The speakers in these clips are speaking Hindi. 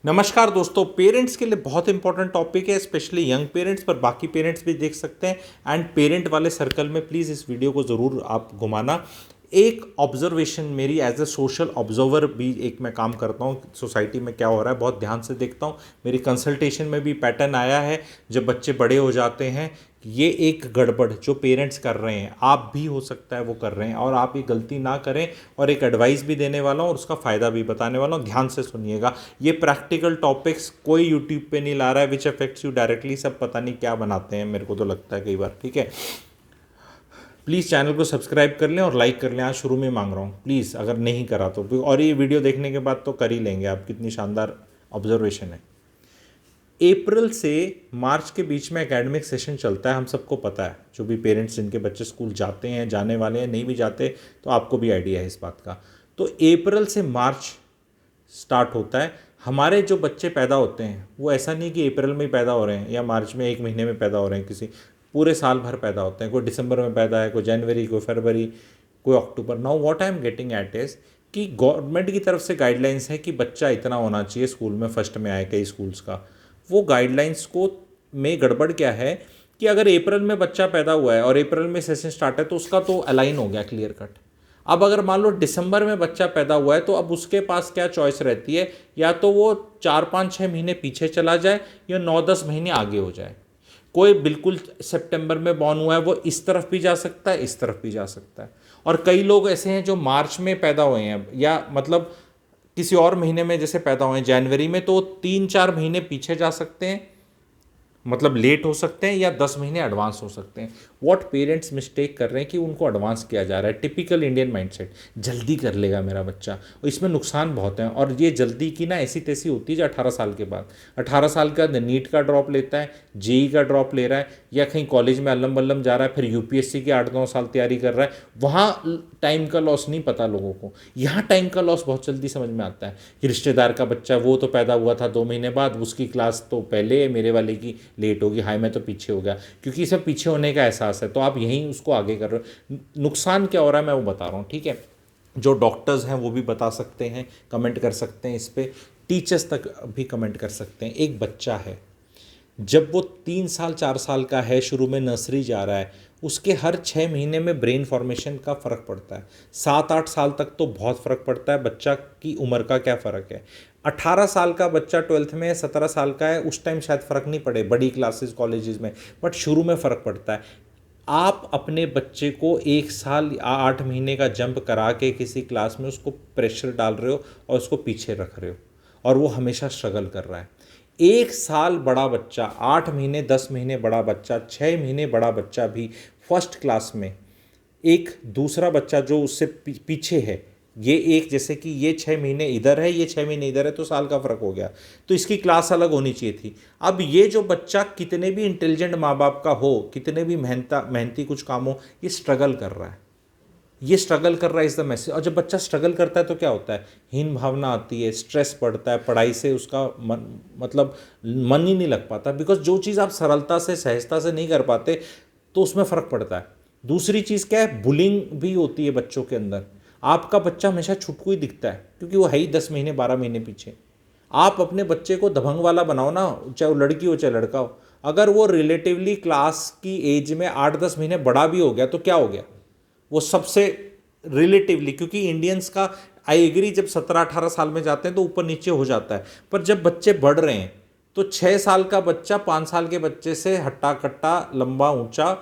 नमस्कार दोस्तों, पेरेंट्स के लिए बहुत इंपॉर्टेंट टॉपिक है, स्पेशली यंग पेरेंट्स, पर बाकी पेरेंट्स भी देख सकते हैं। एंड पेरेंट वाले सर्कल में प्लीज़ इस वीडियो को ज़रूर आप घुमाना। एक ऑब्जर्वेशन मेरी एज ए सोशल ऑब्जर्वर भी एक मैं काम करता हूँ, सोसाइटी में क्या हो रहा है बहुत ध्यान से देखता हूँ। मेरी कंसल्टेशन में भी पैटर्न आया है, जब बच्चे बड़े हो जाते हैं ये एक गड़बड़ जो पेरेंट्स कर रहे हैं, आप भी हो सकता है वो कर रहे हैं, और आप ये गलती ना करें। और एक एडवाइस भी देने वाला हूँ और उसका फ़ायदा भी बताने वाला हूँ, ध्यान से सुनिएगा। ये प्रैक्टिकल टॉपिक्स कोई यूट्यूब पे नहीं ला रहा है, विच अफेक्ट्स यू डायरेक्टली। सब पता नहीं क्या बनाते हैं, मेरे को तो लगता है कई बार। ठीक है, प्लीज़ चैनल को सब्सक्राइब कर लें और लाइक कर लें। आज शुरू में मांग रहा हूँ, प्लीज़ अगर नहीं करा तो। और ये वीडियो देखने के बाद तो कर ही लेंगे आप, कितनी शानदार ऑब्जर्वेशन है। अप्रैल से मार्च के बीच में एकेडमिक सेशन चलता है, हम सबको पता है। जो भी पेरेंट्स जिनके बच्चे स्कूल जाते हैं, जाने वाले हैं, नहीं भी जाते तो आपको भी आइडिया है इस बात का। तो अप्रैल से मार्च स्टार्ट होता है। हमारे जो बच्चे पैदा होते हैं वो ऐसा नहीं कि अप्रैल में ही पैदा हो रहे हैं या मार्च में एक महीने में पैदा हो रहे हैं, किसी पूरे साल भर पैदा होते हैं। कोई दिसंबर में पैदा है, कोई जनवरी, कोई फरवरी, कोई October. Now what I am getting at is कि गवर्नमेंट की तरफ से गाइडलाइंस है कि बच्चा इतना होना चाहिए स्कूल में, फर्स्ट में आए कई स्कूल्स का। वो गाइडलाइंस को में गड़बड़ क्या है कि अगर अप्रैल में बच्चा पैदा हुआ है और अप्रैल में सेशन स्टार्ट है तो उसका तो अलाइन हो गया, क्लियर कट। अब अगर मान लो दिसंबर में बच्चा पैदा हुआ है तो अब उसके पास क्या चॉइस रहती है, या तो वो 4-5-6 महीने पीछे चला जाए या 9-10 महीने आगे हो जाए। कोई बिल्कुल सितंबर में बॉर्न हुआ है वो इस तरफ भी जा सकता है, इस तरफ भी जा सकता है। और कई लोग ऐसे हैं जो मार्च में पैदा हुए हैं, या मतलब किसी और महीने में जैसे पैदा हुए हैं जनवरी में, तो 3-4 महीने पीछे जा सकते हैं, मतलब लेट हो सकते हैं, या 10 महीने एडवांस हो सकते हैं। व्हाट पेरेंट्स मिस्टेक कर रहे हैं कि उनको एडवांस किया जा रहा है। टिपिकल इंडियन माइंडसेट, जल्दी कर लेगा मेरा बच्चा, और इसमें नुकसान बहुत हैं। और ये जल्दी की ना ऐसी तैसी होती है जो 18 साल के बाद, 18 साल का नीट का ड्रॉप लेता है, जेई का ड्रॉप ले रहा है, या कहीं कॉलेज में अल्लम बल्लम जा रहा है, फिर यूपीएससी की 8-9 साल तैयारी कर रहा है। वहाँ टाइम का लॉस नहीं पता लोगों को, यहाँ टाइम का लॉस बहुत जल्दी समझ में आता है। कि रिश्तेदार का बच्चा वो तो पैदा हुआ था 2 महीने बाद, उसकी क्लास तो पहले है, मेरे वाले की लेट होगी, हाय मैं तो पीछे हो गया। क्योंकि इसे पीछे होने का एहसास है, तो आप यहीं उसको आगे कर रहे हो। नुकसान क्या हो रहा है मैं वो बता रहा हूँ, ठीक है। जो डॉक्टर्स हैं वो भी बता सकते हैं, कमेंट कर सकते हैं इस पर, टीचर्स तक भी कमेंट कर सकते हैं। एक बच्चा है, जब वो 3 साल 4 साल का है, शुरू में नर्सरी जा रहा है, उसके हर 6 महीने में ब्रेन फॉर्मेशन का फ़र्क पड़ता है। 7-8 साल तक तो बहुत फ़र्क पड़ता है, बच्चा की उम्र का क्या फ़र्क है। 18 साल का बच्चा 12th में, 17 साल का है, उस टाइम शायद फ़र्क नहीं पड़े बड़ी क्लासेस कॉलेजेस में, बट शुरू में फ़र्क पड़ता है। आप अपने बच्चे को 1 साल या 8 महीने का जंप करा के किसी क्लास में उसको प्रेशर डाल रहे हो और उसको पीछे रख रहे हो, और वो हमेशा स्ट्रगल कर रहा है। 1 साल बड़ा बच्चा, 8 महीने 10 महीने बड़ा बच्चा, 6 महीने बड़ा बच्चा भी फर्स्ट क्लास में, एक दूसरा बच्चा जो उससे पीछे है, ये एक, जैसे कि ये 6 महीने इधर है, ये 6 महीने इधर है, तो साल का फ़र्क हो गया, तो इसकी क्लास अलग होनी चाहिए थी। अब ये जो बच्चा कितने भी इंटेलिजेंट माँ बाप का हो, कितने भी मेहनती कुछ काम हो, ये स्ट्रगल कर रहा है, ये स्ट्रगल कर रहा है, इज़ द मैसेज। और जब बच्चा स्ट्रगल करता है तो क्या होता है, हीन भावना आती है, स्ट्रेस बढ़ता है, पढ़ाई से उसका मतलब मन ही नहीं लग पाता, बिकॉज जो चीज़ आप सरलता से सहजता से नहीं कर पाते तो उसमें फ़र्क पड़ता है। दूसरी चीज़ क्या है, बुलिंग भी होती है बच्चों के अंदर। आपका बच्चा हमेशा छुटकू ही दिखता है क्योंकि वो है ही 10 महीने 12 महीने पीछे। आप अपने बच्चे को दबंग वाला बनाओ ना, चाहे वो लड़की हो चाहे लड़का हो। अगर वो रिलेटिवली क्लास की एज में 8-10 महीने बड़ा भी हो गया तो क्या हो गया, वो सबसे रिलेटिवली, क्योंकि इंडियंस का आई एग्री, जब 17-18 साल में जाते हैं तो ऊपर नीचे हो जाता है, पर जब बच्चे बढ़ रहे हैं तो 6 साल का बच्चा 5 साल के बच्चे से हट्टा कट्टा लंबा ऊंचा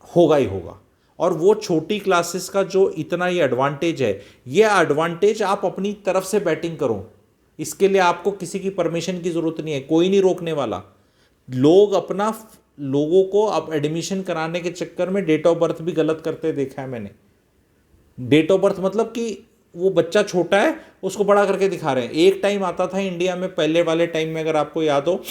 होगा ही होगा। और वो छोटी क्लासेस का जो इतना ये एडवांटेज है, ये एडवांटेज आप अपनी तरफ से बैटिंग करो। इसके लिए आपको किसी की परमिशन की ज़रूरत नहीं है, कोई नहीं रोकने वाला। लोग अपना लोगों को अब एडमिशन कराने के चक्कर में डेट ऑफ बर्थ भी गलत करते देखा है मैंने। डेट ऑफ बर्थ मतलब कि वो बच्चा छोटा है उसको बड़ा करके दिखा रहे हैं। एक टाइम आता था इंडिया में, पहले वाले टाइम में अगर आपको याद हो,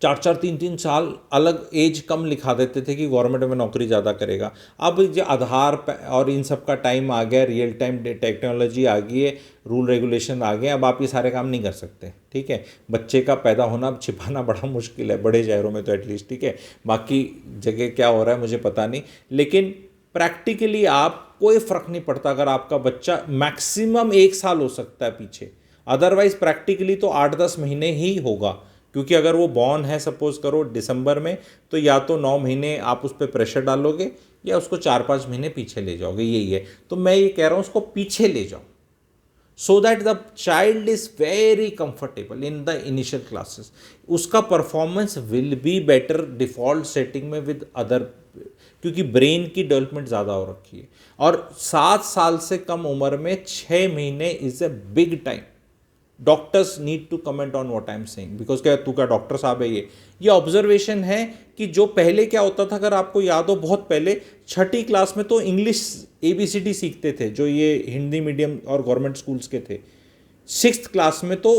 4-4 3-3 साल अलग एज कम लिखा देते थे कि गवर्नमेंट में नौकरी ज़्यादा करेगा। अब जो आधार और इन सब का टाइम आ गया, रियल टाइम टेक्नोलॉजी आ गई है, रूल रेगुलेशन आ गए, अब आप ये सारे काम नहीं कर सकते। ठीक है, बच्चे का पैदा होना अब छिपाना बड़ा मुश्किल है, बड़े शहरों में तो एटलीस्ट। ठीक है, बाकी जगह क्या हो रहा है मुझे पता नहीं, लेकिन प्रैक्टिकली आप कोई फ़र्क नहीं पड़ता। अगर आपका बच्चा मैक्सिमम 1 साल हो सकता है पीछे, अदरवाइज प्रैक्टिकली तो 8-10 महीने ही होगा, क्योंकि अगर वो बॉर्न है सपोज करो दिसंबर में, तो या तो 9 महीने आप उस पर प्रेशर डालोगे या उसको 4-5 महीने पीछे ले जाओगे, यही है। तो मैं ये कह रहा हूँ उसको पीछे ले जाओ, so that the child is very comfortable in the initial classes, उसका performance will be better default setting में विद अदर, क्योंकि ब्रेन की डेवलपमेंट ज़्यादा हो रखी है। और 7 साल से कम उम्र में 6 महीने is a big time. Doctors need to comment on what I am saying, because क्या तू का डॉक्टर साहब है, ये ऑब्जर्वेशन है कि जो पहले क्या होता था, अगर आपको याद हो बहुत पहले 6ठी क्लास में तो इंग्लिश ABCD सीखते थे, जो ये हिंदी मीडियम और गवर्नमेंट स्कूल्स के थे। 6th क्लास में तो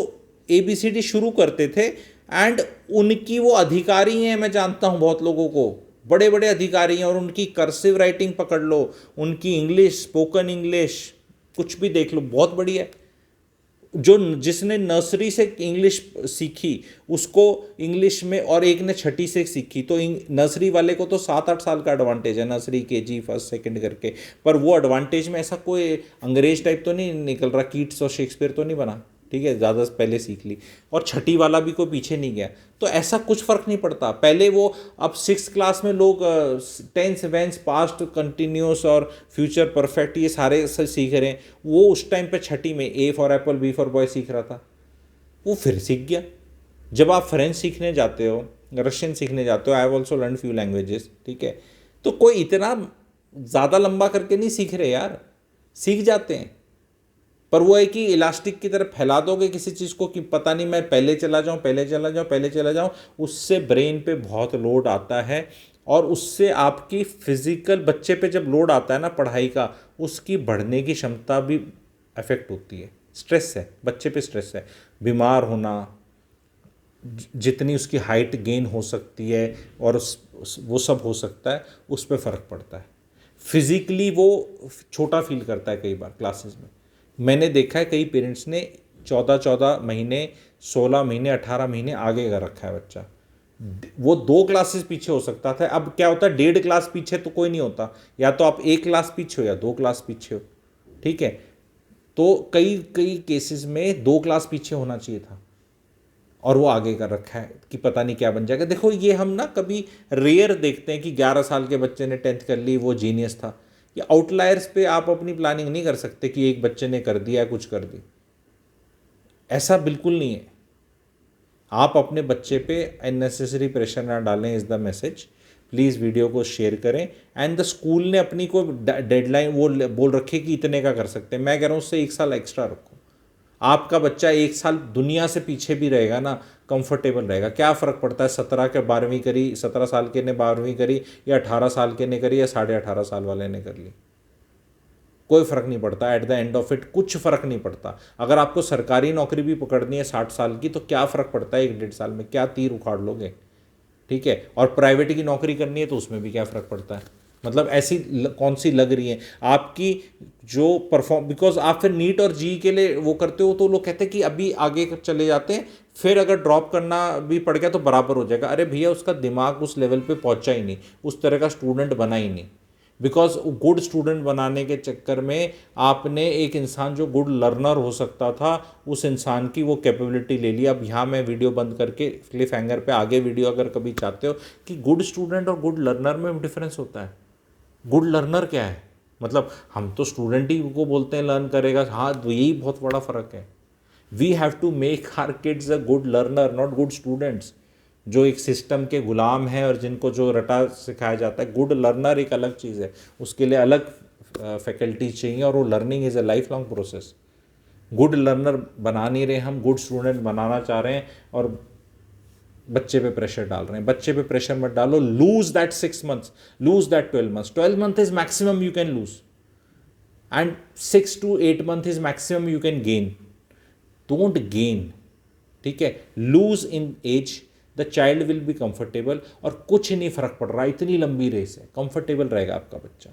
ABCD शुरू करते थे, एंड उनकी वो अधिकारी हैं, मैं जानता हूँ बहुत लोगों को, बड़े बड़े अधिकारी हैं, और उनकी कर्सिव राइटिंग पकड़ लो, उनकी इंग्लिश, स्पोकन इंग्लिश, कुछ भी देख लो, बहुत बढ़िया है। जो जिसने नर्सरी से इंग्लिश सीखी उसको इंग्लिश में, और एक ने 6ठी से सीखी, तो नर्सरी वाले को तो 7-8 साल का एडवांटेज है, नर्सरी KG फर्स्ट सेकंड करके। पर वो एडवांटेज में ऐसा कोई अंग्रेज टाइप तो नहीं निकल रहा, कीट्स और शेक्सपियर तो नहीं बना, ठीक है, ज़्यादा पहले सीख ली, और 6ठी वाला भी कोई पीछे नहीं गया। तो ऐसा कुछ फ़र्क नहीं पड़ता। पहले वो, अब 6th क्लास में लोग टेंस, वेंस, पास्ट, कंटिन्यूस और फ्यूचर परफेक्ट ये सारे सीख रहे हैं, वो उस टाइम पे 6ठी में A for Apple, B for boy सीख रहा था, वो फिर सीख गया। जब आप फ्रेंच सीखने जाते हो, रशियन सीखने जाते हो, I have also learn few languages, ठीक है, तो कोई इतना ज़्यादा लंबा करके नहीं सीख रहे यार, सीख जाते हैं। पर वो है कि इलास्टिक की तरफ फैला दोगे किसी चीज़ को कि पता नहीं मैं पहले चला जाऊँ, पहले चला जाऊँ, पहले चला जाऊँ, उससे ब्रेन पे बहुत लोड आता है, और उससे आपकी फिजिकल, बच्चे पे जब लोड आता है ना पढ़ाई का, उसकी बढ़ने की क्षमता भी अफेक्ट होती है। स्ट्रेस है, बच्चे पे स्ट्रेस है, बीमार होना, जितनी उसकी हाइट गेन हो सकती है और वो सब हो सकता है, उस पर फ़र्क पड़ता है। फिज़िकली वो छोटा फील करता है कई बार क्लासेस में। मैंने देखा है कई पेरेंट्स ने 14-14 महीने, 16 महीने, 18 महीने आगे का रखा है बच्चा, वो 2 क्लासेस पीछे हो सकता था। अब क्या होता है, 1.5 क्लास पीछे तो कोई नहीं होता, या तो आप 1 क्लास पीछे हो या 2 क्लास पीछे हो, ठीक है। तो कई कई केसेस में 2 क्लास पीछे होना चाहिए था, और वो आगे कर रखा है कि पता नहीं क्या बन जाएगा। देखो ये हम ना कभी रेयर देखते हैं कि 11 साल के बच्चे ने 10th कर ली, वो जीनियस था। ये आउटलायर्स पे आप अपनी प्लानिंग नहीं कर सकते कि एक बच्चे ने कर दिया, कुछ कर दी, ऐसा बिल्कुल नहीं है। आप अपने बच्चे पे अननेसेसरी प्रेशर ना डालें, is the message. Please video को शेयर करें। एंड द स्कूल ने अपनी को डेडलाइन वो बोल रखी कि इतने का कर सकते हैं, मैं कह रहा हूँ उससे 1 साल एक्स्ट्रा रखो। आपका बच्चा 1 साल दुनिया से पीछे भी रहेगा ना, कंफर्टेबल रहेगा, क्या फ़र्क पड़ता है 17 के 12वीं करी, 17 साल के ने 12वीं करी, या 18 साल के ने करी, या 18.5 साल वाले ने कर ली, कोई फ़र्क नहीं पड़ता। At the end of it कुछ फ़र्क नहीं पड़ता। अगर आपको सरकारी नौकरी भी पकड़नी है 60 साल की, तो क्या फ़र्क पड़ता है 1-1.5 साल में, क्या तीर उखाड़ लोगे, ठीक है। और प्राइवेट की नौकरी करनी है तो उसमें भी क्या फ़र्क पड़ता है। मतलब ऐसी कौन सी लग रही है आपकी जो परफॉर्म, बिकॉज आप फिर नीट और जी के लिए वो करते हो, तो लोग कहते हैं कि अभी आगे चले जाते हैं, फिर अगर ड्रॉप करना भी पड़ गया तो बराबर हो जाएगा। अरे भैया उसका दिमाग उस लेवल पे पहुंचा ही नहीं, उस तरह का स्टूडेंट बना ही नहीं। बिकॉज गुड स्टूडेंट बनाने के चक्कर में आपने एक इंसान जो गुड लर्नर हो सकता था, उस इंसान की वो कैपेबिलिटी ले ली। अब यहाँ मैं वीडियो बंद करके क्लिफ हैंगर पे आगे वीडियो अगर कभी चाहते हो कि गुड स्टूडेंट और गुड लर्नर में डिफरेंस होता है। गुड लर्नर क्या है, मतलब हम तो स्टूडेंट ही को बोलते हैं लर्न करेगा, हाँ तो यही बहुत बड़ा फ़र्क है। We have to make our kids a good learner, not good students जो एक सिस्टम के गुलाम हैं और जिनको जो रटा सिखाया जाता है। गुड लर्नर एक अलग चीज़ है, उसके लिए अलग फैकल्टीज चाहिए, और वो learning is a life long process. Good learner बना नहीं रहे हम, गुड स्टूडेंट बनाना चाह रहे हैं, और बच्चे पे प्रेशर डाल रहे हैं। बच्चे पे प्रेशर मत डालो। Lose that 6 months, lose that 12 months। 12 month is maximum you can lose, and 6 to 8 month is maximum you can gain. Don't gain, ठीक है। Lose in age, the child will be comfortable, और कुछ नहीं फर्क पड़ रहा, इतनी लंबी रेस है, कंफर्टेबल रहेगा आपका बच्चा,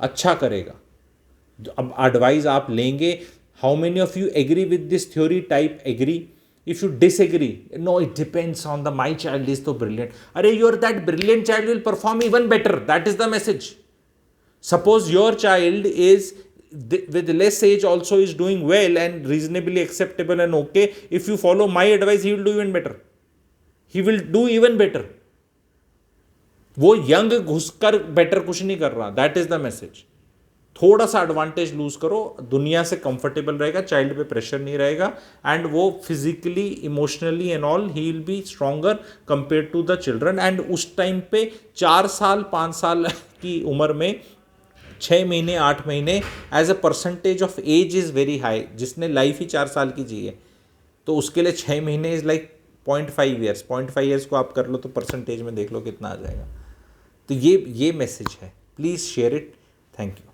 अच्छा करेगा। अब एडवाइस आप लेंगे। How many of you agree with this theory type agree? If you disagree, no, it depends on the my child is so brilliant. Arey, your that brilliant child will perform even better. That is the message. Suppose your child is with less age also is doing well and reasonably acceptable and okay, if you follow my advice he will do even better. He will do even better. वो यंग घुसकर बेटर कुछ नहीं कर रहा. That is the message. थोड़ा सा एडवांटेज लूज करो, दुनिया से कंफर्टेबल रहेगा, चाइल्ड पे प्रेशर नहीं रहेगा, एंड वो physically emotionally and all he will be stronger compare to the children. And उस टाइम पे 4 साल 5 साल की उम्र में 6 महीने 8 महीने age a percentage of age is very high. जिसने लाइफ ही 4 साल की जी है तो उसके लिए 6 महीने इज़ लाइक 0.5 ईयर्स. 0.5 ईयर्स को आप कर लो तो परसेंटेज में देख लो कितना आ जाएगा. तो ये मैसेज है. Please share it. Thank you.